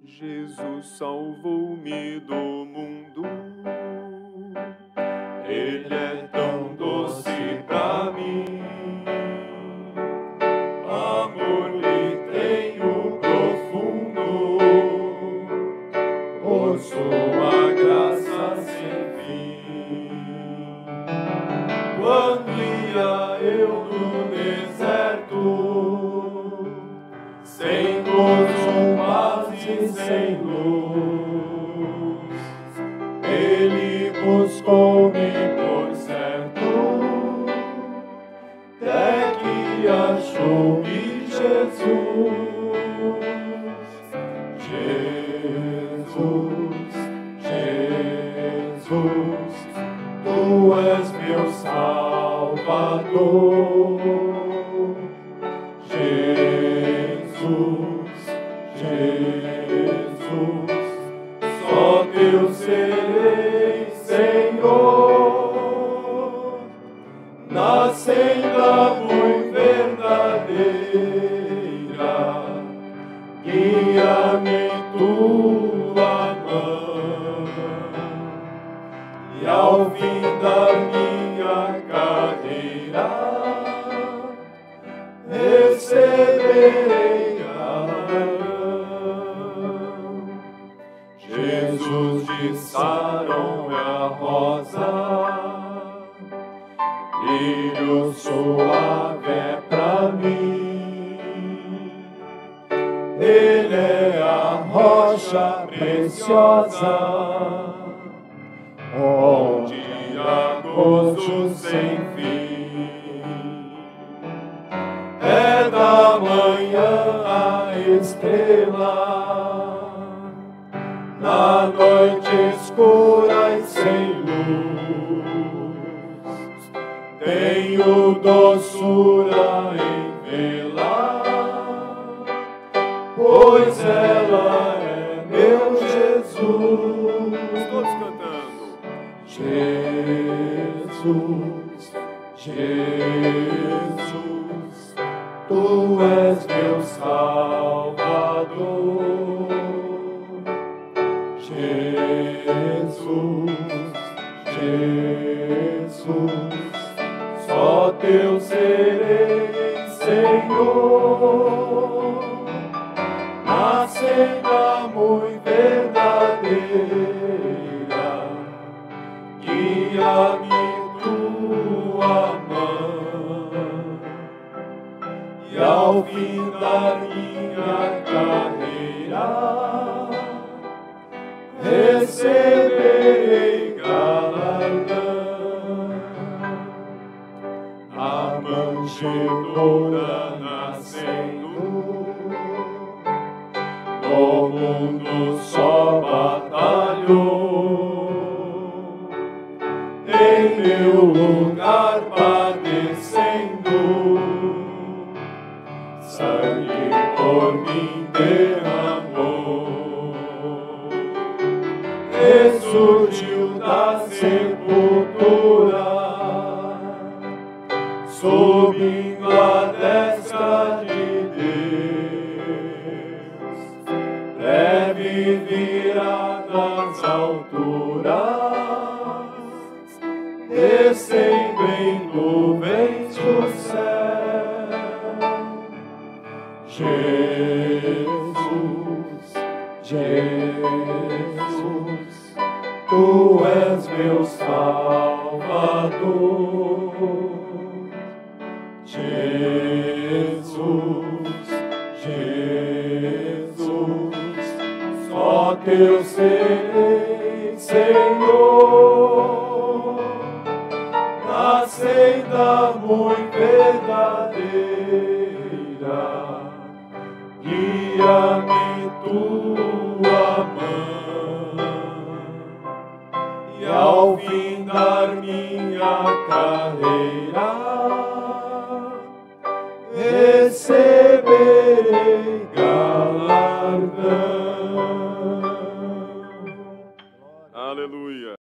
Jesus salvou-me do mundo. Ele é tão doce pra mim. Amor lhe tenho profundo, por sua graça sem fim. Quando ia eu no deserto, sem gozo, paz e sem luz, Ele buscou-me por certo, até que achou-me Jesus. Jesus, Jesus, Tu és meu Salvador. Jesus, Jesus, só Teu serei, Senhor, na senda muito verdadeira, guia-me Tua mão, e ao fim da minha carreira receberei galardão. Jesus de Sarão é a rosa, brilho suave é pra mim. Ele é a rocha preciosa, onde há gozo sem fim. É da manhã a estrela, na noite escura e sem luz, tenho doçura em vê-la, pois ela é meu Jesus. Todos cantando. Jesus, Jesus, Tu és meu Salvador. Jesus, Jesus, só Teu serei, Senhor, na senda muito verdadeira, guia-me Tua mão, e ao fim da minha carreira receberei galardão. A manjedoura nascendo, no mundo só batalhou, em meu lugar padecendo, sangue por mim derramou, ressurgiu da sepultura, subindo à destra de Deus, breve virá das alturas, descendo em nuvens do céu. Jesus, Jesus, Tu és meu Salvador. Jesus, Jesus, só Teu serei, Senhor, na senda muito verdadeira, guia-me Tua mão, e ao fim da minha carreira receberei